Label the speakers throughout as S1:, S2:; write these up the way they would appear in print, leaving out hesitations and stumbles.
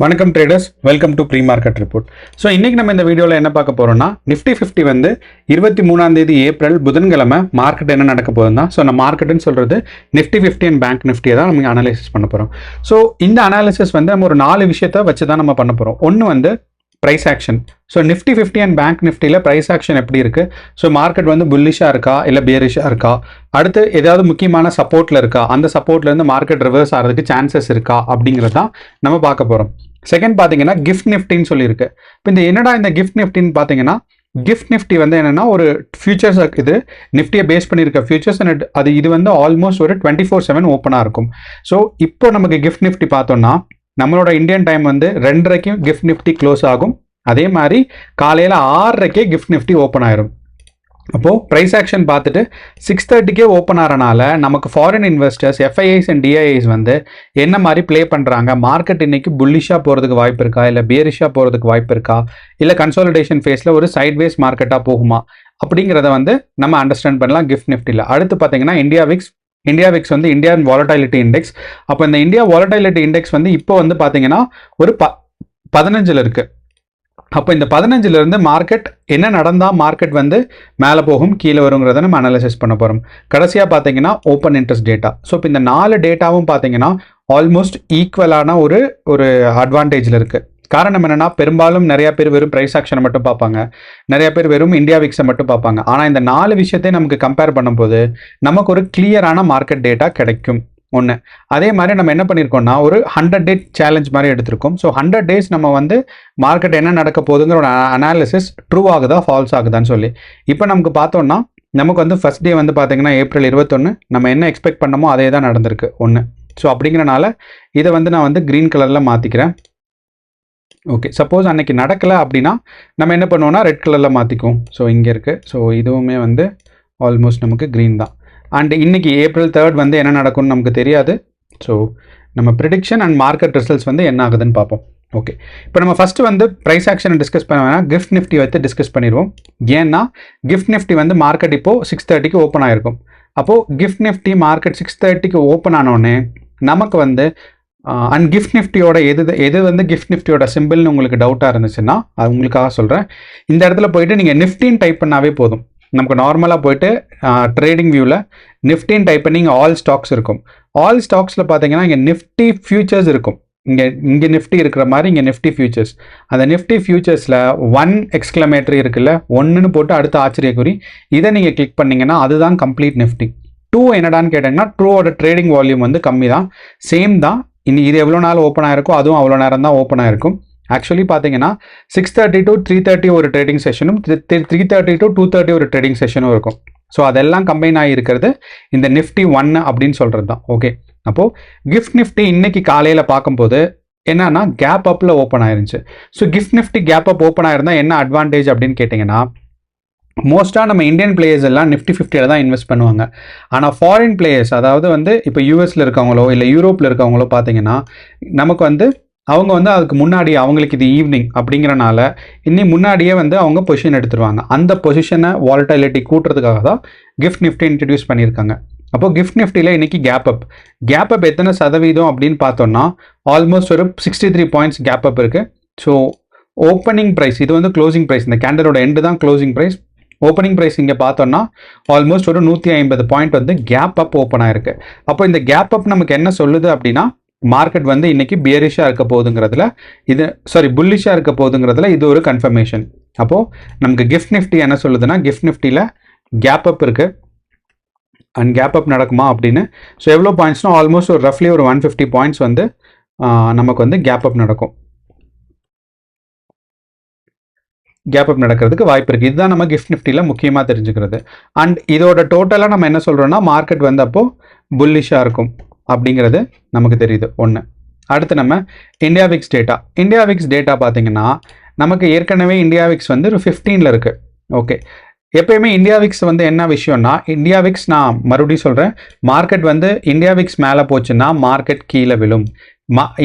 S1: வணக்கம் traders, welcome to pre market report. So இன்றைக்கி நம்ம இந்த வீடியோவில் என்ன பார்க்க போகிறோம்னா, நிஃப்டி 50 வந்து 23 ஏப்ரல் புதன்கிழமை மார்க்கெட் என்ன நடக்க போகுதுன்னா, ஸோ நம்ம மார்க்கெட்டுன்னு சொல்கிறது நிஃப்டி 50 அண்ட் பேங்க் நிஃப்டியை தான் நம்ம அனாலிசிஸ் பண்ண போகிறோம். ஸோ இந்த அனாலிசிஸ் வந்து நம்ம ஒரு 4 விஷயத்தை வச்சு தான் நம்ம பண்ண போகிறோம். ஒன்று வந்து price action. So Nifty 50 and bank நிஃப்டியில் ப்ரைஸ் ஆக்ஷன் எப்படி இருக்குது, ஸோ மார்க்கெட் வந்து புல்லிஷாக இருக்கா இல்லை பியரிஷாக இருக்கா, அடுத்து ஏதாவது முக்கியமான சப்போர்ட்டில் இருக்கா, அந்த சப்போர்ட்லேருந்து மார்க்கெட் ரிவர்ஸ் ஆகிறதுக்கு சான்சஸ் இருக்கா அப்படிங்கிறது தான் நம்ம பார்க்க போகிறோம். செகண்ட் பார்த்தீங்கன்னா கிஃப்ட் நிஃப்டின்னு சொல்லியிருக்கு. இப்போ என்னடா இந்த கிஃப்ட் நிஃப்டின்னு பார்த்தீங்கன்னா, கிஃப்ட் நிஃப்டி வந்து என்னென்னா ஒரு ஃபியூச்சர்ஸ், இது நிஃப்டியை பேஸ் பண்ணியிருக்க ஃபியூச்சர்ஸ் அண்ட் இது வந்து ஆல்மோஸ்ட் ஒரு 24/7 ஓப்பனாக இருக்கும். ஸோ இப்போ நமக்கு கிஃப்ட் நிஃப்டி பார்த்தோம்னா, நம்மளோட இந்தியன் டைம் வந்து 2:30க்கு கிஃப்ட் நிஃப்டி க்ளோஸ் ஆகும். அதே மாதிரி காலையில் 6:30க்கே கிஃப்ட் நிஃப்டி ஓப்பன் ஆயிரும். அப்போது ப்ரைஸ் ஆக்ஷன் பார்த்துட்டு 6:30க்கே ஓப்பன் ஆகிறனால நமக்கு foreign investors, FIIs and DIIs வந்து என்ன மாதிரி ப்ளே பண்ணுறாங்க, மார்க்கெட் இன்னைக்கு புல்லிஷாக போகிறதுக்கு வாய்ப்பு இருக்கா இல்லை பியரிஷாக போகிறதுக்கு வாய்ப்பு இருக்கா, இல்லை கன்சாலிடேஷன் ஃபேஸில் ஒரு சைட்வேஸ் மார்க்கெட்டாக போகுமா அப்படிங்கிறத வந்து நம்ம அண்டர்ஸ்டாண்ட் பண்ணலாம் கிஃப்ட் நிஃப்டியில். அடுத்து பார்த்தீங்கன்னா இந்தியா விக்ஸ் வந்து இந்தியன் வாலடைலிட்டி இண்டெக்ஸ். அப்போ இந்த இந்தியா வாலடைலிட்டி இண்டெக்ஸ் வந்து இப்போ வந்து பார்த்தீங்கன்னா ஒரு 15 இருக்குது. அப்போ இந்த 15லேருந்து மார்க்கெட் என்ன நடந்தால் மார்க்கெட் வந்து மேலே போகும் கீழே வருங்கிறத நம்ம அனாலிசிஸ் பண்ண போகிறோம். கடைசியாக பார்த்தீங்கன்னா ஓப்பன் இன்ட்ரெஸ்ட் டேட்டா. ஸோ இப்போ இந்த 4 டேட்டாவும் பார்த்தீங்கன்னா ஆல்மோஸ்ட் ஈக்குவலான ஒரு அட்வான்டேஜில் இருக்குது. காரணம் என்னென்னா, பெரும்பாலும் நிறையா பேர் வெறும் ப்ரைஸ் ஆக்ஷனை மட்டும் பார்ப்பாங்க, நிறையா பேர் வெறும் இந்தியா விக்ஸை மட்டும் பார்ப்பாங்க. ஆனால் இந்த 4 விஷயத்தையும் நமக்கு கம்பேர் பண்ணும்போது நமக்கு ஒரு கிளியரான மார்க்கெட் டேட்டா கிடைக்கும். ஒன்று, அதே மாதிரி நம்ம என்ன பண்ணியிருக்கோம்னா ஒரு 100 டே சேலஞ்ச் மாதிரி எடுத்திருக்கோம். ஸோ 100 டேஸ் நம்ம வந்து மார்க்கெட் என்ன நடக்க போகுதுங்கிற ஒரு அனாலிசிஸ் ட்ரூ ஆகுதா ஃபால்ஸ் ஆகுதான்னு சொல்லி இப்போ நமக்கு பார்த்தோம்னா, நமக்கு வந்து ஃபர்ஸ்ட் டே வந்து பார்த்தீங்கன்னா ஏப்ரல் 21 நம்ம என்ன எக்ஸ்பெக்ட் பண்ணமோ அதே தான் நடந்திருக்கு. ஒன்று, ஸோ அப்படிங்கிறனால இதை வந்து நான் வந்து க்ரீன் கலரில் மாற்றிக்கிறேன். ஓகே, சப்போஸ் அன்னைக்கு நடக்கலை அப்படின்னா நம்ம என்ன பண்ணுவோம்னா ரெட் கலரில் மாற்றிக்குவோம். ஸோ இங்கே இருக்குது. ஸோ இதுவுமே வந்து ஆல்மோஸ்ட் நமக்கு க்ரீன் தான். அண்ட் இன்றைக்கி ஏப்ரல் 3 வந்து என்ன நடக்கும்னு நமக்கு தெரியாது. ஸோ நம்ம ப்ரிடிக்ஷன் அண்ட் மார்க்கெட் ரிசல்ட்ஸ் வந்து என்ன ஆகுதுன்னு பார்ப்போம். ஓகே, இப்போ நம்ம ஃபஸ்ட்டு வந்து ப்ரைஸ் ஆக்ஷனை டிஸ்கஸ் பண்ண வேணாம், கிஃப்ட் நிஃப்டி வைத்து டிஸ்கஸ் பண்ணிடுவோம். ஏன்னா கிஃப்ட் நிஃப்டி வந்து மார்க்கெட் இப்போது 6:30க்கு ஓப்பன் ஆகிருக்கும். அப்போது கிஃப்ட் நிஃப்டி மார்க்கெட் 6:30க்கு ஓப்பன் ஆனோடனே நமக்கு வந்து அண்ட் கிஃப்ட் நிஃப்டியோட எது வந்து கிஃப்ட் நிஃப்டியோட சிம்பிள்னு உங்களுக்கு டவுட்டாக இருந்துச்சுன்னா அது உங்களுக்காக சொல்கிறேன். இந்த இடத்துல போயிட்டு நீங்கள் நிஃப்டின்னு டைப் பண்ணாவே போதும். நமக்கு நார்மலாக போயிட்டு ட்ரேடிங் வியூவில் நிஃப்டின்னு டைப் பண்ணி இங்கே ஆல் ஸ்டாக்ஸ் இருக்கும். ஆல் ஸ்டாக்ஸில் பார்த்தீங்கன்னா இங்கே நிஃப்டி ஃபியூச்சர்ஸ் இருக்கும். இங்கே நிஃப்டி இருக்கிற மாதிரி இங்கே நிஃப்டி ஃபியூச்சர்ஸ். அந்த நிஃப்டி ஃபியூச்சர்ஸில் 1 எக்ஸ்க்ளமேட்டரி இருக்குல்ல, 1ன்னு போட்டு அடுத்த ஆச்சரியக்குறி, இதை நீங்கள் கிளிக் பண்ணிங்கன்னா அதுதான் கம்ப்ளீட் நிஃப்டி. 2 என்னடான்னு கேட்டிங்கன்னா, ட்ரூவோட ட்ரேடிங் வால்யூம் வந்து கம்மி தான், சேம் தான். இது எவ்வளோ நாள் ஓப்பன் ஆகிருக்கோ அதுவும் அவ்வளோ நேரம் தான் ஓப்பன் ஆகிருக்கும். ஆக்சுவலி பார்த்தீங்கன்னா 6:30 to 3:30 ஒரு ட்ரேடிங் செஷனும், 3:30 to 2:30 ஒரு ட்ரேடிங் செஷனும் இருக்கும். ஸோ அதெல்லாம் கம்பைன் ஆகி இருக்கிறது இந்த நிஃப்டி 1 அப்படின்னு சொல்கிறது தான். ஓகே, அப்போது கிஃப்ட் நிஃப்டி இன்னைக்கு காலையில் பார்க்கும்போது என்னன்னா கேப் அப்பில் ஓப்பன் ஆயிருந்துச்சு. So gift Nifty gap up open ஆயிருந்தால் என்ன அட்வான்டேஜ் அப்படின்னு கேட்டிங்கன்னா, மோஸ்ட்டாக நம்ம இந்தியன் பிளேயர்ஸ் எல்லாம் நிஃப்டி 50ல் தான் இன்வெஸ்ட் பண்ணுவாங்க. ஆனால் ஃபாரின் பிளேயர்ஸ், அதாவது வந்து இப்போ யூஎஸில் இருக்கவங்களோ இல்லை யூரோப்பில் இருக்கவங்களோ பார்த்தீங்கன்னா நமக்கு வந்து அவங்க வந்து அதுக்கு முன்னாடி அவங்களுக்கு இது ஈவினிங் அப்படிங்கிறனால இன்னும் முன்னாடியே வந்து அவங்க பொசிஷன் எடுத்துருவாங்க. அந்த பொசிஷனை வாலடைலிட்டி கூட்டுறதுக்காக தான் கிஃப்ட் நிஃப்டி இன்ட்ரடியூஸ் பண்ணியிருக்காங்க. அப்போது கிஃப்ட் நிஃப்டியில் இன்றைக்கி கேப் அப் எத்தனை சதவீதம் அப்படின்னு பார்த்தோம்னா ஆல்மோஸ்ட் ஒரு 63 பாயிண்ட்ஸ் கேப் அப் இருக்குது. ஸோ ஓப்பனிங் ப்ரைஸ், இது வந்து க்ளோசிங் ப்ரைஸ், இந்த கேண்டலோட எண்டு தான் க்ளோசிங் ப்ரைஸ். ஓப்பனிங் ப்ரைஸ் இங்கே பார்த்தோம்னா ஆல்மோஸ்ட் ஒரு 150 பாயிண்ட் வந்து கேப் அப் ஓப்பன் ஆயிருக்கு. அப்போ இந்த கேப் அப் நமக்கு என்ன சொல்லுது அப்படின்னா, மார்க்கெட் வந்து இன்னைக்கு பியரிஷாக இருக்க போகுதுங்கிறதுல புல்லிஷாக இருக்க போகுதுங்கிறதுல இது ஒரு கன்ஃபர்மேஷன். அப்போது நமக்கு கிஃப்ட் நிஃப்டி என்ன சொல்லுதுன்னா, கிஃப்ட் நிஃப்டியில் கேப் அப் இருக்குது அண்ட் கேப் அப் நடக்குமா அப்படின்னு. ஸோ எவ்வளோ பாயிண்ட்ஸ்னால் ஆல்மோஸ்ட் ஒரு ரஃப்லி ஒரு 150 பாயிண்ட்ஸ் வந்து நமக்கு வந்து கேப் அப் நடக்கும். கேப் அப் நடக்கிறதுக்கு வாய்ப்பு இருக்குது. இதுதான் நம்ம கிஃப்ட் நிஃப்டியில் முக்கியமாக தெரிஞ்சுக்கிறது. அண்ட் இதோட டோட்டலாக நம்ம என்ன சொல்கிறோன்னா, மார்க்கெட் வந்து அப்போது புல்லிஷாக இருக்கும் அப்படிங்கிறது நமக்கு தெரியுது. ஒன்று, அடுத்து நம்ம இந்தியா விக்ஸ் டேட்டா பார்த்தீங்கன்னா நமக்கு ஏற்கனவே இந்தியா விக்ஸ் வந்து ஒரு 15ல் இருக்குது. ஓகே, எப்பயுமே இந்தியா விக்ஸ் வந்து என்ன விஷயம்னா, இந்தியா விக்ஸ் நான் மறுபடியும் சொல்கிறேன், மார்க்கெட் வந்து இந்தியா விக்ஸ் மேலே போச்சுன்னா மார்க்கெட் கீழே விழும்,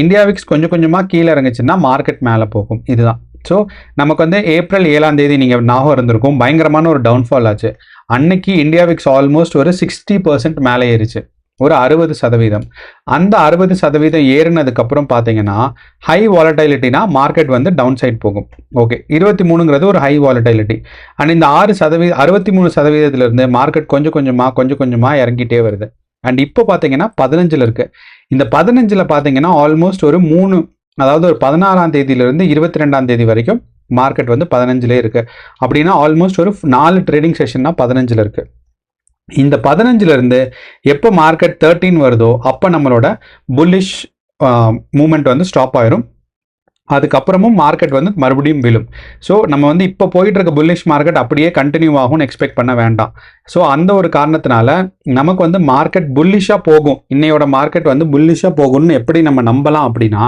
S1: இந்தியா விக்ஸ் கொஞ்சம் கொஞ்சமாக கீழே இறங்குச்சுன்னா மார்க்கெட் மேலே போகும். இதுதான். ஸோ நமக்கு வந்து ஏப்ரல் 7 நீங்கள் ஞாபகம் இருந்திருக்கும், பயங்கரமான ஒரு டவுன்ஃபால் ஆச்சு. அன்னைக்கு இந்தியா விக்ஸ் ஆல்மோஸ்ட் ஒரு 60% மேலே ஏறிச்சு. ஒரு 60%. அந்த 60% ஏறினதுக்கப்புறம் பார்த்தீங்கன்னா ஹை வாலட்டிலிட்டினா மார்க்கெட் வந்து டவுன் சைட் போகும். ஓகே, 23ங்கிறது ஒரு ஹை வாலட்டிலிட்டி. அண்ட் இந்த 63%இருந்து மார்க்கெட் கொஞ்சம் கொஞ்சமாக இறங்கிட்டே வருது. அண்ட் இப்போ பார்த்தீங்கன்னா 15ல் இருக்கு. இந்த 15ல் பார்த்தீங்கன்னா ஆல்மோஸ்ட் ஒரு 3, அதாவது ஒரு 16ஆம் தேதியிலிருந்து 22ஆம் தேதி வரைக்கும் மார்க்கெட் வந்து 15லே இருக்கு. அப்படின்னா ஆல்மோஸ்ட் ஒரு 4 ட்ரேடிங் செஷன்னா 15ல் இருக்கு. இந்த 15ல இருந்து எப்போ மார்க்கெட் 13 வருதோ அப்போ நம்மளோட புல்லிஷ் மூமெண்ட் வந்து ஸ்டாப் ஆயிரும். அதுக்கப்புறமும் மார்க்கெட் வந்து மறுபடியும் விழும். ஸோ நம்ம வந்து இப்போ போயிட்டு இருக்க புல்லிஷ் மார்க்கெட் அப்படியே கண்டினியூ ஆகும்னு எக்ஸ்பெக்ட் பண்ண வேண்டாம். ஸோ அந்த ஒரு காரணத்தினால நமக்கு வந்து மார்க்கெட் புல்லிஷாக போகும், இன்னையோட மார்க்கெட் வந்து புல்லிஷாக போகும்னு எப்படி நம்ம நம்பலாம் அப்படின்னா,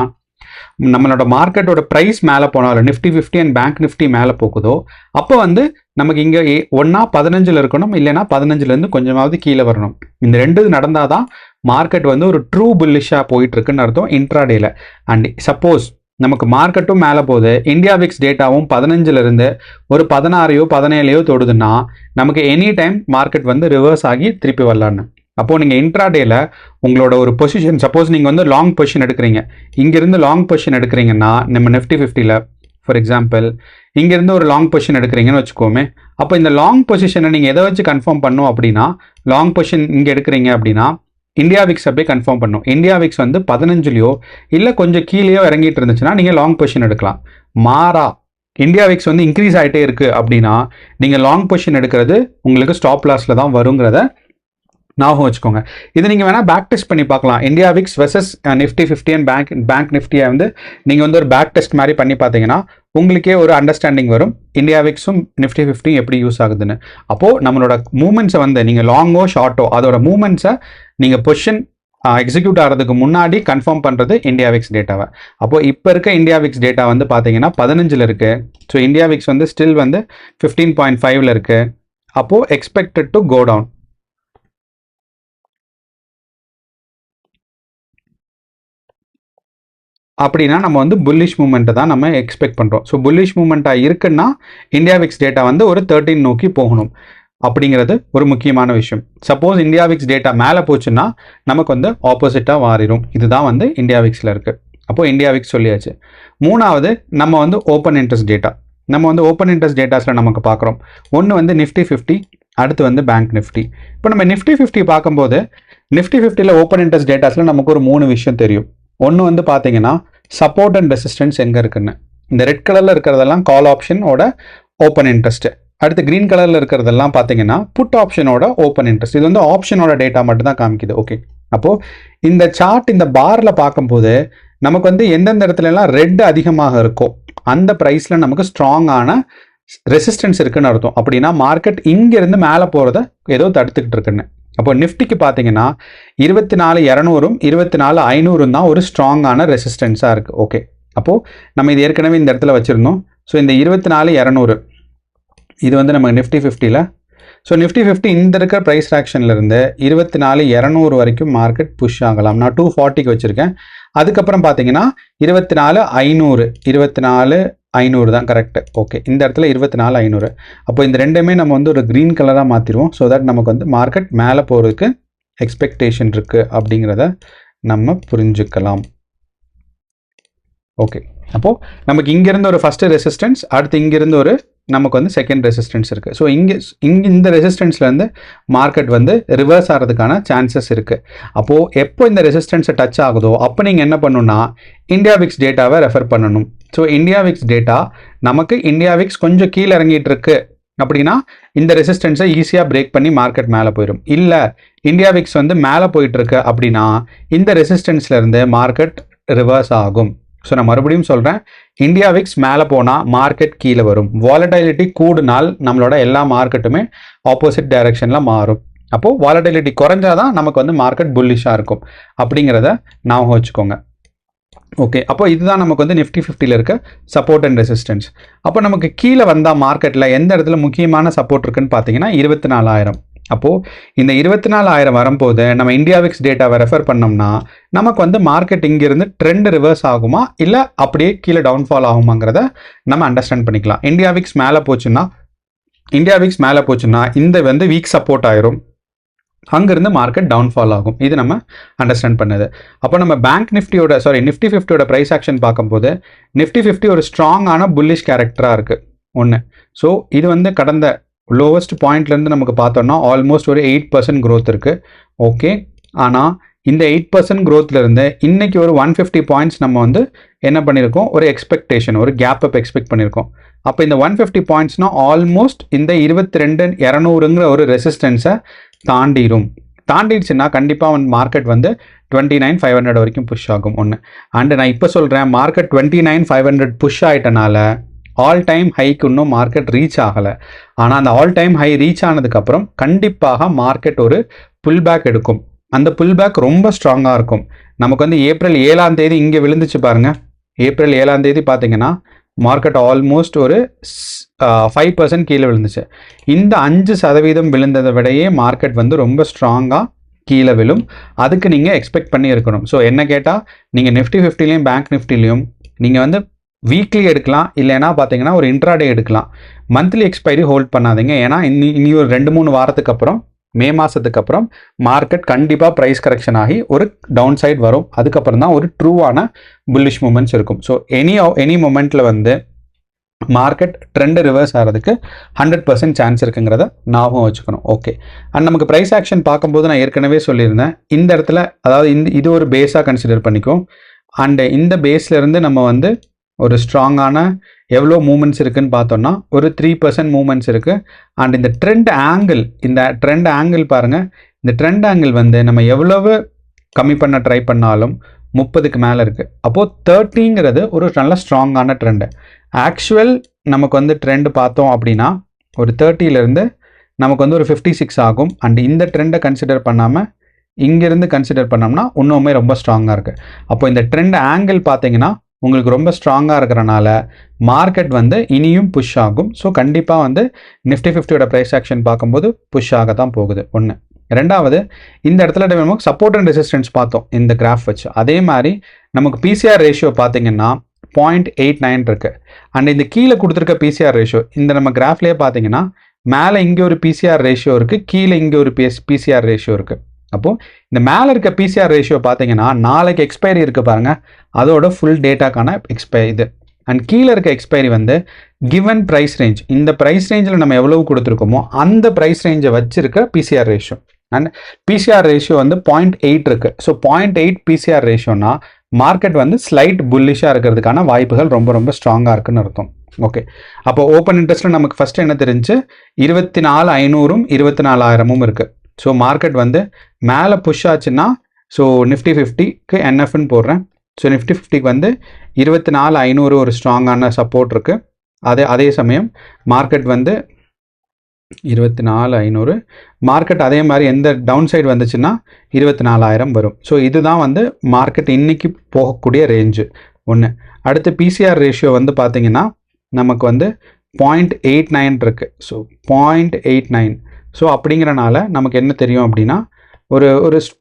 S1: நம்மளோட மார்க்கெட்டோட ப்ரைஸ் மேலே போனாலும் நிஃப்டி 50 அண்ட் பேங்க் நிஃப்டி மேலே போகுதோ அப்போ வந்து நமக்கு இங்கே ஒன்றா 15ல் இருக்கணும், இல்லைன்னா 15லேருந்து கொஞ்சமாவது கீழே வரணும். இந்த ரெண்டு நடந்தால் தான் மார்க்கெட் வந்து ஒரு ட்ரூ புல்லிஷாக போயிட்டு இருக்குன்னு அர்த்தம் இன்ட்ராடேல. அண்ட் சப்போஸ் நமக்கு மார்க்கெட்டும் மேலே போகுது, இந்தியா விக்ஸ் டேட்டாவும் 15லேருந்து ஒரு 16 17 தொடுதுன்னா நமக்கு எனி டைம் மார்க்கெட் வந்து ரிவர்ஸ் ஆகி திருப்பி வரலான்னு. அப்போது நீங்கள் இன்ட்ராடேல உங்களோட ஒரு பொசிஷன், சப்போஸ் நீங்கள் வந்து லாங் பொசிஷன் எடுக்கிறீங்க, இங்கேருந்து லாங் பொசிஷன் எடுக்கிறீங்கன்னா நம்ம நிஃப்டி 50ல் ஃபார் எக்ஸாம்பிள் இங்கேருந்து ஒரு லாங் பொசிஷன் எடுக்கிறீங்கன்னு வச்சுக்கோமே. அப்போ இந்த லாங் பொசிஷனை நீங்கள் எதை வச்சு கன்ஃபார்ம் பண்ணும் அப்படின்னா, லாங் பொசிஷன் இங்கே எடுக்கிறீங்க அப்படின்னா இந்தியா விக்ஸ் அப்படியே கன்ஃபார்ம் பண்ணும். இந்தியா விக்ஸ் வந்து 15லையோ இல்லை கொஞ்சம் கீழேயோ இறங்கிட்டு இருந்துச்சுன்னா நீங்கள் லாங் பொசிஷன் எடுக்கலாம். மாறா இந்தியா விக்ஸ் வந்து இன்க்ரீஸ் ஆகிட்டே இருக்குது அப்படின்னா நீங்கள் லாங் பொசிஷன் எடுக்கிறது உங்களுக்கு ஸ்டாப் லாஸில் தான் வருங்கிறத ஞாபகம் வச்சுக்கோங்க. இது நீங்கள் வேணால் பேக் டெஸ்ட் பண்ணி பார்க்கலாம். India VIX versus Nifty 50 and bank நிஃப்டியை வந்து நீங்கள் வந்து ஒரு பேக் டெஸ்ட் மாதிரி பண்ணி பார்த்தீங்கன்னா உங்களுக்கே ஒரு அண்டர்ஸ்டாண்டிங் வரும் இந்தியா விக்ஸும் நிஃப்டி 50 எப்படி யூஸ் ஆகுதுன்னு. அப்போது நம்மளோட மூமெண்ட்ஸை வந்து நீங்கள் லாங்கோ ஷார்ட்டோ அதோட மூமெண்ட்ஸை நீங்கள் பொசிஷன் எக்ஸிக்யூட் ஆகிறதுக்கு முன்னாடி கன்ஃபார்ம் பண்ணுறது இந்தியா விக்ஸ் டேட்டாவை. அப்போது இப்போ இருக்க இந்தியா விக்ஸ் டேட்டா வந்து பார்த்தீங்கன்னா 15ல் இருக்குது. ஸோ இந்தியா விக்ஸ் வந்து ஸ்டில் வந்து 15.5ல் இருக்குது. அப்போது எக்ஸ்பெக்டட் டு கோ டவுன். அப்படின்னா நம்ம வந்து புல்லிஷ் மூமெண்ட்டை தான் நம்ம எக்ஸ்பெக்ட் பண்ணுறோம். ஸோ புல்லிஷ் மூமெண்ட்டாக இருக்குன்னா இந்தியா விக்ஸ் டேட்டா வந்து ஒரு 13 நோக்கி போகணும் அப்படிங்கிறது ஒரு முக்கியமான விஷயம். சப்போஸ் இந்தியா விக்ஸ் டேட்டா மேலே போச்சுன்னா நமக்கு வந்து ஆப்போசிட்டாக மாறிடும். இதுதான் வந்து இந்தியா விக்ஸில் இருக்குது. அப்போது இந்தியா விக்ஸ் சொல்லியாச்சு. மூணாவது நம்ம வந்து ஓப்பன் இன்ட்ரெஸ்ட் டேட்டா. நம்ம வந்து ஓப்பன் இன்ட்ரெஸ்ட் டேட்டாஸில் நமக்கு பார்க்குறோம். ஒன்று வந்து நிஃப்டி 50, அடுத்து வந்து பேங்க் நிஃப்டி. இப்போ நம்ம நிஃப்டி 50 பார்க்கும்போது நிஃப்டி 50ல் ஓப்பன் இன்ட்ரெஸ்ட் டேட்டாஸில் நமக்கு ஒரு 3 விஷயம் தெரியும். ஒன்று வந்து பார்த்தீங்கன்னா சப்போர்ட் அண்ட் ரெசிஸ்டன்ஸ் எங்கே இருக்குன்னு. இந்த ரெட் கலரில் இருக்கிறதெல்லாம் கால் ஆப்ஷனோட ஓப்பன் இன்ட்ரெஸ்ட். அடுத்து க்ரீன் கலரில் இருக்கிறதெல்லாம் பார்த்தீங்கன்னா புட் ஆப்ஷனோட ஓப்பன் இன்ட்ரெஸ்ட். இது வந்து ஆப்ஷனோட டேட்டா மட்டும் தான் காமிக்குது. ஓகே, அப்போது இந்த சார்ட் இந்த பாரில் பார்க்கும்போது நமக்கு வந்து எந்தெந்த இடத்துலலாம் ரெட் அதிகமாக இருக்கோ அந்த ப்ரைஸில் நமக்கு ஸ்ட்ராங்கான ரெசிஸ்டன்ஸ் இருக்குன்னு அர்த்தம். அப்படின்னா மார்க்கெட் இங்கேருந்து மேலே போகிறத ஏதோ தடுத்துக்கிட்டு இருக்குன்னு. அப்போ நிஃப்டிக்கு பார்த்தீங்கன்னா 24,200ம் 24,500ம் தான் ஒரு ஸ்ட்ராங்கான ரெசிஸ்டன்ஸாக இருக்குது. ஓகே, அப்போது நம்ம இது ஏற்கனவே இந்த இடத்துல வச்சுருந்தோம். ஸோ இந்த 24,200 இது வந்து நம்ம நிஃப்டி 50ல். ஸோ நிஃப்டி 50 இந்த இருக்கிற ப்ரைஸ் ஆக்ஷன்லேருந்து 24,200 வரைக்கும் மார்க்கெட் புஷ் ஆகலாம். நான் 240க்கு வச்சுருக்கேன். அதுக்கப்புறம் பார்த்தீங்கன்னா 24,500 தான் கரெக்டு. ஓகே, இந்த இடத்துல 24,500. அப்போ இந்த ரெண்டுமே நம்ம வந்து ஒரு க்ரீன் கலராக மாற்றிடுவோம். ஸோ தட் நமக்கு வந்து மார்க்கெட் மேலே போகிறதுக்கு எக்ஸ்பெக்டேஷன் இருக்குது அப்படிங்கிறத நம்ம புரிஞ்சுக்கலாம். ஓகே, அப்போது நமக்கு இங்கேருந்து ஒரு ஃபஸ்ட்டு ரெசிஸ்டன்ஸ், அடுத்து இங்கேருந்து ஒரு நமக்கு வந்து செகண்ட் ரெசிஸ்டன்ஸ் இருக்குது. ஸோ இங்கே இந்த ரெசிஸ்டன்ஸ்லேருந்து மார்க்கெட் வந்து ரிவர்ஸ் ஆகிறதுக்கான சான்சஸ் இருக்குது. அப்போது எப்போ இந்த ரெசிஸ்டன்ஸை டச் ஆகுதோ அப்போ நீங்கள் என்ன பண்ணணும்னா இந்தியா விக்ஸ் டேட்டாவை ரெஃபர் பண்ணணும். ஸோ இந்தியா விக்ஸ் டேட்டா நமக்கு இந்தியா விக்ஸ் கொஞ்சம் கீழே இறங்கிட்டு இருக்கு அப்படின்னா இந்த ரெசிஸ்டன்ஸை ஈஸியாக பிரேக் பண்ணி மார்க்கெட் மேலே போயிடும். இல்லை இந்தியா விக்ஸ் வந்து மேலே போயிட்டுருக்கு அப்படின்னா இந்த ரெசிஸ்டன்ஸ்லேருந்து மார்க்கெட் ரிவர்ஸ் ஆகும். ஸோ நான் மறுபடியும் சொல்கிறேன், இந்தியா விக்ஸ் மேலே போனால் மார்க்கெட் கீழே வரும். வாலட்டிலிட்டி கூடுனால் நம்மளோட எல்லா மார்க்கெட்டுமே ஆப்போசிட் டைரெக்ஷனில் மாறும். அப்போது வாலட்டிலிட்டி குறைஞ்சாதான் நமக்கு வந்து மார்க்கெட் புல்லிஷாக இருக்கும் அப்படிங்கிறத ஞாபகம் வச்சுக்கோங்க. ஓகே, அப்போ இதுதான் நமக்கு வந்து நிஃப்டி 50ல் இருக்க சப்போர்ட் அண்ட் ரெசிஸ்டன்ஸ். அப்போ நமக்கு கீழே வந்தால் மார்க்கெட்டில் எந்த இடத்துல முக்கியமான சப்போர்ட் இருக்குன்னு பார்த்தீங்கன்னா 24,000. அப்போது இந்த 24,000 வரும்போது நம்ம இந்தியா விக்ஸ் டேட்டாவை ரெஃபர் பண்ணோம்னா நமக்கு வந்து மார்க்கெட் இங்கிருந்து ட்ரெண்ட் ரிவர்ஸ் ஆகுமா இல்லை அப்படியே கீழே டவுன்ஃபால் ஆகுமாங்கிறத நம்ம அண்டர்ஸ்டாண்ட் பண்ணிக்கலாம். இந்தியா விக்ஸ் மேலே போச்சுன்னா இந்த வந்து வீக் சப்போர்ட் ஆயிரும். அங்கிருந்து மார்க்கெட் டவுன்ஃபால் ஆகும். இது நம்ம அண்டர்ஸ்டாண்ட் பண்ணது. அப்போ நம்ம பேங்க் நிஃப்டியோட நிஃப்டி 50யோட ப்ரைஸ் ஆக்ஷன் பார்க்கும்போது நிஃப்டி 50 ஒரு ஸ்ட்ராங்கான புல்லிஷ் கேரக்டராக இருக்குது ஒன்று. ஸோ இது வந்து கடந்த லோவஸ்ட் பாயிண்ட்லேருந்து நமக்கு பார்த்தோம்னா ஆல்மோஸ்ட் ஒரு 8% growth இருக்குது. ஓகே, ஆனால் இந்த 8% growthலேருந்து இன்றைக்கி ஒரு 150 பாயிண்ட்ஸ் நம்ம வந்து என்ன பண்ணியிருக்கோம், ஒரு எக்ஸ்பெக்டேஷன், ஒரு கேப் அப் எக்ஸ்பெக்ட் பண்ணியிருக்கோம். அப்போ இந்த 150 பாயிண்ட்ஸ்னால் ஆல்மோஸ்ட் இந்த 22,200ங்கிற ஒரு ரெசிஸ்டன்ஸை தாண்டிடுச்சுன்னா கண்டிப்பாக வந்து மார்க்கெட் வந்து 29,500 வரைக்கும் புஷ் ஆகும் ஒன்று. அண்டு நான் இப்போ சொல்கிறேன், மார்க்கெட் 29,500 புஷ் ஆகிட்டனால ஆல் டைம் ஹைக்கு இன்னும் மார்க்கெட் ரீச் ஆகலை. ஆனால் அந்த ஆல் டைம் ஹை ரீச் ஆனதுக்கப்புறம் கண்டிப்பாக மார்க்கெட் ஒரு புல் பேக் எடுக்கும். அந்த புல் பேக் ரொம்ப ஸ்ட்ராங்காக இருக்கும். நமக்கு வந்து ஏப்ரல் 7ஆம் தேதி இங்கே விழுந்துச்சு பாருங்கள். ஏப்ரல் 7ஆம் தேதி பார்த்தீங்கன்னா மார்க்கெட் ஆல்மோஸ்ட் ஒரு 5% கீழே விழுந்துச்சு. இந்த 5% விழுந்ததை விடையே மார்க்கெட் வந்து ரொம்ப ஸ்ட்ராங்காக கீழே விழும். அதுக்கு நீங்கள் எக்ஸ்பெக்ட் பண்ணி இருக்கணும். ஸோ என்ன கேட்டால் நீங்கள் நிஃப்டி 50லையும் பேங்க் நிஃப்டிலையும் நீங்கள் வந்து வீக்லி எடுக்கலாம், இல்லைன்னா பார்த்தீங்கன்னா ஒரு இன்ட்ராடே எடுக்கலாம். மந்த்லி எக்ஸ்பைரி ஹோல்ட் பண்ணாதீங்க. ஏன்னா இனி ஒரு 2-3 வாரத்துக்கு அப்புறம், மே மாதத்துக்கு அப்புறம் மார்க்கெட் கண்டிப்பாக ப்ரைஸ் கரெக்ஷன் ஆகி ஒரு டவுன் சைட் வரும். அதுக்கப்புறம் தான் ஒரு ட்ரூவான புல்லிஷ் மூமெண்ட்ஸ் இருக்கும். ஸோ எனி மொமெண்ட்டில் வந்து மார்க்கெட் ட்ரெண்ட் ரிவர்ஸ் ஆகிறதுக்கு 100% சான்ஸ் இருக்குங்கிறத ஞாபகம் வச்சுக்கணும். ஓகே, அண்ட் நமக்கு ப்ரைஸ் ஆக்ஷன் பார்க்கும்போது நான் ஏற்கனவே சொல்லியிருந்தேன், இந்த இடத்துல அதாவது இது ஒரு பேஸாக கன்சிடர் பண்ணிக்கும். அண்டு இந்த பேஸ்லேருந்து நம்ம வந்து ஒரு ஸ்ட்ராங்கான எவ்வளோ மூமெண்ட்ஸ் இருக்குதுன்னு பார்த்தோன்னா ஒரு 3% மூமெண்ட்ஸ் இருக்குது. அண்ட் இந்த ட்ரெண்ட் ஆங்கிள் பாருங்கள். இந்த ட்ரெண்ட் ஆங்கிள் வந்து நம்ம எவ்வளவு கம்மி பண்ண ட்ரை பண்ணாலும் 30க்கு மேலே இருக்குது. அப்போது 30ங்கிறது ஒரு நல்ல ஸ்ட்ராங்கான ட்ரெண்டு. ஆக்சுவல் நமக்கு வந்து ட்ரெண்ட் பார்த்தோம் அப்படின்னா ஒரு 30லேருந்து நமக்கு வந்து ஒரு 56 ஆகும். அண்ட் இந்த ட்ரெண்டை கன்சிடர் பண்ணாமல் இங்கேருந்து கன்சிடர் பண்ணோம்னா இன்னுமே ரொம்ப ஸ்ட்ராங்காக இருக்குது. அப்போ இந்த ட்ரெண்ட் ஆங்கிள் பார்த்தீங்கன்னா உங்களுக்கு ரொம்ப ஸ்ட்ராங்காக இருக்கிறனால மார்க்கெட் வந்து இனியும் புஷ் ஆகும். ஸோ கண்டிப்பாக வந்து நிஃப்டி 50யோட ப்ரைஸ் ஆக்ஷன் பார்க்கும்போது புஷ் ஆக தான் போகுது ஒன்று. ரெண்டாவது, இந்த இடத்துல நமக்கு சப்போர்ட் அண்ட் ரெசிஸ்டன்ஸ் பார்த்தோம் இந்த கிராஃப் வச்சு. அதே மாதிரி நமக்கு பிசிஆர் ரேஷியோ பார்த்தீங்கன்னா 0.89 இருக்குது. அண்ட் இந்த கீழே கொடுத்துருக்க பிசிஆர் ரேஷியோ இந்த நம்ம கிராஃப்லேயே பார்த்தீங்கன்னா மேலே இங்கே ஒரு பிசிஆர் ரேஷியோ இருக்குது, கீழே இங்கே ஒரு பிசிஆர் ரேஷியோ இருக்குது. அப்போது இந்த மேலே இருக்க பிசிஆர் ரேஷியோ பார்த்தீங்கன்னா நாளைக்கு எக்ஸ்பைரி இருக்குது பாருங்கள், அதோட ஃபுல் டேட்டாக்கான இது. அண்ட் கீழே இருக்க எக்ஸ்பைரி வந்து கிவன் ப்ரைஸ் ரேஞ்ச், இந்த ப்ரைஸ் ரேஞ்சில் நம்ம எவ்வளவு கொடுத்துருக்கோமோ அந்த ப்ரைஸ் ரேஞ்சை வச்சிருக்க PCR ratio. And PCR ratio வந்து 0.8 இருக்குது. ஸோ 0.8 பிசிஆர் ரேஷியோனா மார்க்கெட் வந்து ஸ்லைட் புல்லிஷாக இருக்கிறதுக்கான வாய்ப்புகள் ரொம்ப ரொம்ப ஸ்ட்ராங்காக இருக்குன்னு அர்த்தம். ஓகே, அப்போ ஓப்பன் இன்ட்ரெஸ்ட்டில் நமக்கு ஃபஸ்ட்டு என்ன தெரிஞ்சு 24,500ம் 24,000ம் இருக்குது. ஸோ மார்க்கெட் வந்து மேலே புஷ் ஆச்சுன்னா ஸோ நிஃப்டி 50க்கு என்எஃப்னு போடுறேன். ஸோ நிஃப்டி 50க்கு வந்து 24,500 ஒரு ஸ்ட்ராங்கான சப்போர்ட் இருக்குது. அதே சமயம் மார்க்கெட் வந்து 24,500 மார்க்கெட் அதே மாதிரி எந்த டவுன் சைடு வந்துச்சுன்னா 24,000 வரும். ஸோ இதுதான் வந்து மார்க்கெட் இன்னைக்கு போகக்கூடிய ரேஞ்சு ஒன்று. அடுத்து பிசிஆர் ரேஷியோ வந்து பார்த்தீங்கன்னா நமக்கு வந்து 0.89 இருக்குது. ஸோ 0.89. ஸோ அப்படிங்கிறனால நமக்கு என்ன தெரியும் அப்படின்னா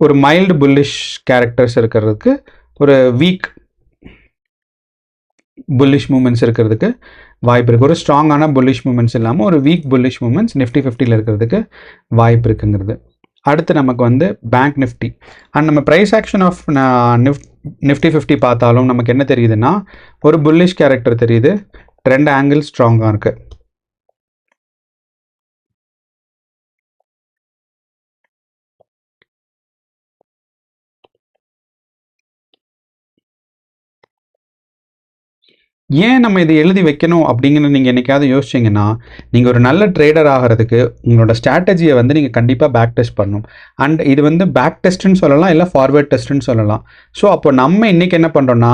S1: ஒரு மைல்டு புல்லிஷ் கேரக்டர்ஸ் இருக்கிறதுக்கு, ஒரு வீக் புல்லிஷ் மூமெண்ட்ஸ் இருக்கிறதுக்கு வாய்ப்பு இருக்குது. ஒரு ஸ்ட்ராங்கான புல்லிஷ் மூமெண்ட்ஸ் இல்லாமல் ஒரு வீக் புல்லிஷ் மூமெண்ட்ஸ் நிஃப்டி 50ல் இருக்கிறதுக்கு வாய்ப்பு இருக்குங்கிறது. அடுத்து நமக்கு வந்து பேங்க் நிஃப்டி. அண்ட் நம்ம ப்ரைஸ் ஆக்ஷன் ஆஃப் நிஃப்டி 50 பார்த்தாலும் நமக்கு என்ன தெரியுதுன்னா ஒரு புல்லிஷ் கேரக்டர் தெரியுது, ட்ரெண்ட் ஆங்கிள் ஸ்ட்ராங்காக இருக்குது. ஏன் நம்ம இதை எழுதி வைக்கணும் அப்படிங்கிறது நீங்கள் என்றைக்காவது யோசிச்சிங்கன்னா, நீங்கள் ஒரு நல்ல ட்ரேடர் ஆகிறதுக்கு உங்களோட ஸ்ட்ராட்டஜியை வந்து நீங்கள் கண்டிப்பாக பேக் டெஸ்ட் பண்ணணும். அண்ட் இது வந்து பேக் டெஸ்ட்டுன்னு சொல்லலாம், இல்லை ஃபார்வேர்ட் டெஸ்ட்டுன்னு சொல்லலாம். ஸோ அப்போ நம்ம இன்றைக்கி என்ன பண்ணுறோன்னா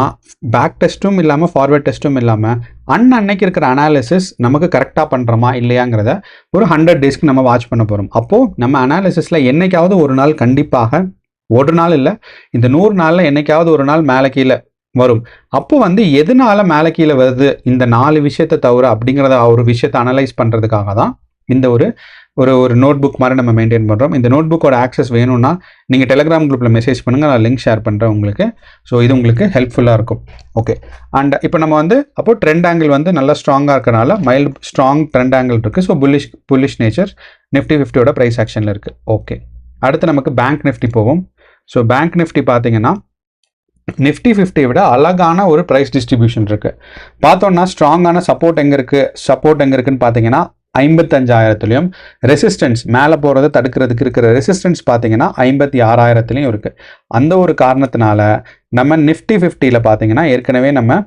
S1: பேக் டெஸ்ட்டும் இல்லாமல் ஃபார்வேர்ட் டெஸ்ட்டும் இல்லாமல் அன்னைக்கு இருக்கிற அனாலிசிஸ் நமக்கு கரெக்டாக பண்ணுறோமா இல்லையாங்கிறத ஒரு 100 டேஸ்க்கு நம்ம வாட்ச் பண்ண போகிறோம். அப்போது நம்ம அனாலிசிஸில் என்றைக்காவது ஒரு நாள் கண்டிப்பாக, ஒரு நாள் இல்லை இந்த 100 நாளில் என்றைக்காவது ஒரு நாள் மேலே கீழே வரும். அப்போ வந்து எதனால மேலே கீழே வருது இந்த 4 விஷயத்தை தவிர அப்படிங்கிறத ஒரு விஷயத்தை அனலைஸ் பண்ணுறதுக்காக தான் இந்த ஒரு நோட் புக் மாதிரி நம்ம மெயின்டைன் பண்ணுறோம். இந்த நோட் புக்கோட ஆக்சஸ் வேணும்னா நீங்கள் டெலிகிராம் குரூப்பில் மெசேஜ் பண்ணுங்கள், நான் லிங்க் ஷேர் பண்ணுறேன் உங்களுக்கு. ஸோ இது உங்களுக்கு ஹெல்ப்ஃபுல்லாக இருக்கும். ஓகே, அண்ட் இப்போ நம்ம வந்து அப்போது ட்ரெண்ட் ஆங்கிள் வந்து நல்லா ஸ்ட்ராங்காக இருக்கிறனால மைல்டு ஸ்ட்ராங் ட்ரெண்ட் ஆங்கிள் இருக்குது. ஸோ புல்லிஷ் நேச்சர் நிஃப்டி 50யோட ப்ரைஸ் ஆக்ஷனில் இருக்குது. ஓகே. அடுத்து நமக்கு பேங்க் நிஃப்டி போவோம். ஸோ பேங்க் நிஃப்டி பார்த்தீங்கன்னா நிஃப்டி 50 விட அழகான ஒரு ப்ரைஸ் டிஸ்ட்ரிபியூஷன் இருக்குது. பார்த்தோன்னா ஸ்ட்ராங்கான சப்போர்ட் எங்கே இருக்குன்னு பார்த்தீங்கன்னா 55,000லையும், ரெசிஸ்டன்ஸ் மேலே போகிறத தடுக்கிறதுக்கு இருக்கிற ரெசிஸ்டன்ஸ் பார்த்தீங்கன்னா 56,000லையும் இருக்குது. அந்த ஒரு காரணத்தினால நம்ம நிஃப்டி 50ல் பார்த்தீங்கன்னா ஏற்கனவே நம்ம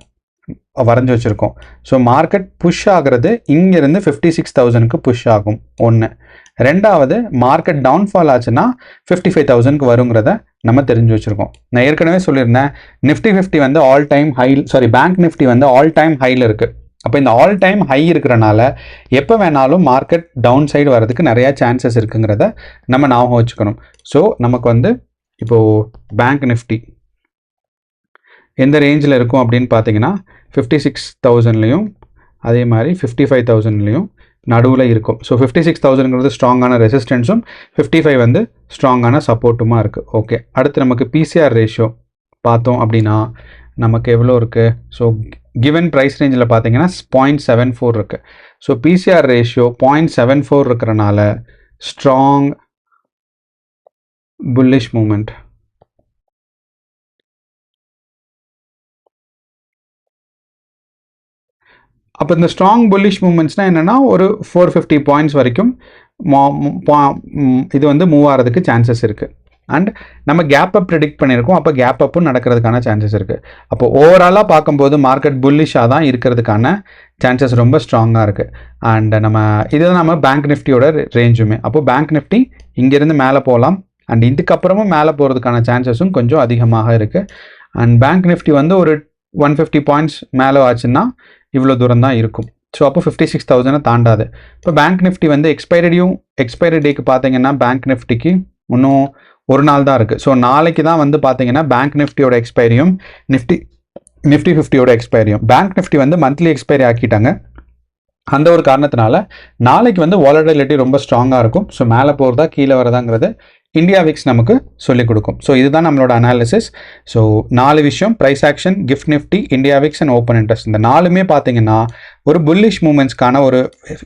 S1: வரைஞ்சி வச்சுருக்கோம். ஸோ மார்க்கெட் புஷ் ஆகிறது இங்கேருந்து 56,000க்கு புஷ் ஆகும். ஒன்று. ரெண்டாவது, மார்க்கெட் டவுன்ஃபால் ஆச்சுன்னா 55,000க்கு வருங்கிறத நம்ம தெரிஞ்சு வச்சுருக்கோம். நான் ஏற்கனவே சொல்லியிருந்தேன், நிஃப்டி 50 வந்து பேங்க் நிஃப்டி வந்து ஆல் டைம் ஹையில் இருக்குது. அப்போ இந்த ஆல் டைம் ஹை இருக்கிறனால எப்போ வேணாலும் மார்க்கெட் டவுன் சைடு வர்றதுக்கு நிறையா சான்சஸ் இருக்குங்கிறத நம்ம ஞாபகம் வச்சுக்கணும். ஸோ நமக்கு வந்து இப்போது பேங்க் நிஃப்டி எந்த ரேஞ்சில் இருக்கும் அப்படின்னு பார்த்தீங்கன்னா 56,000லையும் அதே மாதிரி 55,000லையும் நடுவில் இருக்கும். ஸோ 56,000ங்கிறது ஸ்ட்ராங்கான ரெசிஸ்டன்ஸும் 55 வந்து ஸ்ட்ராங்கான சப்போர்ட்டுமா இருக்குது. ஓகே, அடுத்து நமக்கு பிசிஆர் ரேஷியோ பார்த்தோம் அப்படின்னா நமக்கு எவ்வளோ இருக்குது? ஸோ கிவன் ப்ரைஸ் ரேஞ்சில் பார்த்தீங்கன்னா 0.74 இருக்குது. ஸோ பிசிஆர் ரேஷியோ 0.74 இருக்கிறனால ஸ்ட்ராங் புல்லிஷ் மூமெண்ட். அப்போ இந்த ஸ்ட்ராங் புல்லிஷ் மூமெண்ட்ஸ்னால் என்னென்னா ஒரு 450 பாயிண்ட்ஸ் வரைக்கும் இது வந்து மூவ் ஆகிறதுக்கு சான்சஸ் இருக்குது. அண்ட் நம்ம கேப் அப் ப்ரெடிக்ட் பண்ணியிருக்கோம். அப்போ கேப் அப்பும் நடக்கிறதுக்கான சான்சஸ் இருக்குது. அப்போ ஓவராலாக பார்க்கும்போது மார்க்கெட் புல்லிஷாக தான் இருக்கிறதுக்கான சான்சஸ் ரொம்ப ஸ்ட்ராங்காக இருக்குது. அண்ட் இதுதான் நம்ம பேங்க் நிஃப்டியோட ரேஞ்சுமே. அப்போது பேங்க் நிஃப்டி இங்கேருந்து மேலே போகலாம். அண்ட் இதுக்கப்புறமும் மேலே போகிறதுக்கான சான்சஸும் கொஞ்சம் அதிகமாக இருக்குது. அண்ட் பேங்க் நிஃப்டி வந்து ஒரு 150 பாயிண்ட்ஸ் மேலே ஆச்சுன்னா இவ்வளோ தூரம் தான் இருக்கும். ஸோ அப்போ 56,000 தாண்டாது. இப்போ பேங்க் நிஃப்டி வந்து எக்ஸ்பைரி டேக்கு பார்த்தீங்கன்னா பேங்க் நிஃப்டிக்கு இன்னும் ஒரு நாள் தான் இருக்குது. ஸோ நாளைக்கு தான் வந்து பார்த்தீங்கன்னா பேங்க் நிஃப்டியோட எக்ஸ்பைரியும் நிஃப்டி 50யோட எக்ஸ்பைரியும். பேங்க் நிஃப்டி வந்து மந்த்லி எக்ஸ்பைரி ஆக்கிட்டாங்க. அந்த ஒரு காரணத்தினால நாளைக்கு வந்து வாலட்டிலிட்டி ரொம்ப ஸ்ட்ராங்காக இருக்கும். ஸோ மேலே போகிறதா கீழே வரதாங்கிறது இந்தியா விக்ஸ் நமக்கு சொல்லிக் கொடுக்கும். ஸோ இதுதான் நம்மளோட அனாலிசிஸ். ஸோ 4 விஷயம்: price action, gift Nifty, India VIX and open interest. இந்த 4மே பார்த்தீங்கன்னா ஒரு புல்லிஷ் மூமெண்ட்ஸ்க்கான ஒரு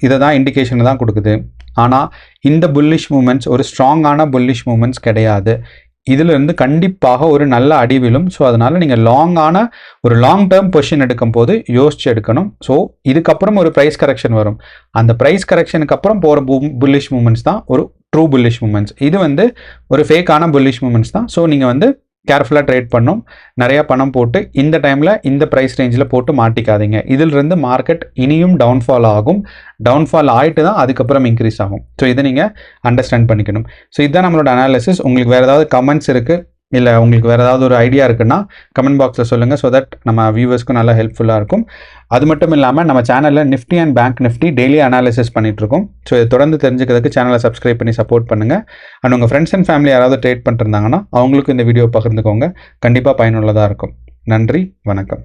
S1: இதை தான் இண்டிகேஷன் தான் கொடுக்குது. ஆனால் இந்த புல்லிஷ் மூமெண்ட்ஸ் ஒரு ஸ்ட்ராங்கான புல்லிஷ் மூமெண்ட்ஸ் கிடையாது. இதிலிருந்து கண்டிப்பாக ஒரு நல்ல அடி விழும். ஸோ அதனால் நீங்கள் லாங் டேர்ம் பொசிஷன் எடுக்கும் போது யோசிச்சு எடுக்கணும். ஸோ இதுக்கப்புறம் ஒரு ப்ரைஸ் கரெக்ஷன் வரும். அந்த ப்ரைஸ் கரெக்ஷனுக்கு அப்புறம் போகிற புல்லிஷ் மூமெண்ட்ஸ் தான் ஒரு ட்ரூ புல்லிஷ் மூமெண்ட்ஸ். இது வந்து ஒரு ஃபேக்கான புல்லிஷ் மூமெண்ட்ஸ் தான். ஸோ நீங்கள் வந்து கேர்ஃபுல்லாக ட்ரேட் பண்ணணும். நிறையா பணம் போட்டு இந்த டைமில் இந்த ப்ரைஸ் ரேஞ்சில் போட்டு மாட்டிக்காதீங்க. இதிலிருந்து மார்க்கெட் இனியும் டவுன்ஃபால் ஆகும். டவுன்ஃபால் ஆகிட்டு தான் அதுக்கப்புறம் இன்க்ரீஸ் ஆகும். ஸோ இதை நீங்கள் அண்டர்ஸ்டாண்ட் பண்ணிக்கணும். ஸோ இதுதான் நம்மளோட அனாலிசிஸ். உங்களுக்கு வேறு ஏதாவது கமெண்ட்ஸ் இருக்குது, இல்லை உங்களுக்கு வேறு ஏதாவது ஒரு ஐடியா இருக்குன்னா கமெண்ட் பாக்ஸில் சொல்லுங்கள். ஸோ தட் நம்ம வியூவர்ஸ்க்கும் நல்லா ஹெல்ப்ஃபுல்லாக இருக்கும். அது மட்டும் இல்லாமல் நம்ம சேனலில் Nifty and bank Nifty daily analysis பண்ணிகிட்ருக்கோம். ஸோ இதை தொடர்ந்து தெரிஞ்சுக்கிறதுக்கு சேனலை சப்ஸ்கிரைப் பண்ணி சப்போர்ட் பண்ணுங்கள். அண்ட் உங்கள் ஃப்ரெண்ட்ஸ் அண்ட் ஃபேமிலி யாராவது ட்ரேட் பண்ணிருந்தாங்கன்னா அவங்களுக்கும் இந்த வீடியோ பகிர்ந்துக்கோங்க. கண்டிப்பாக பயனுள்ளதாக இருக்கும். நன்றி, வணக்கம்.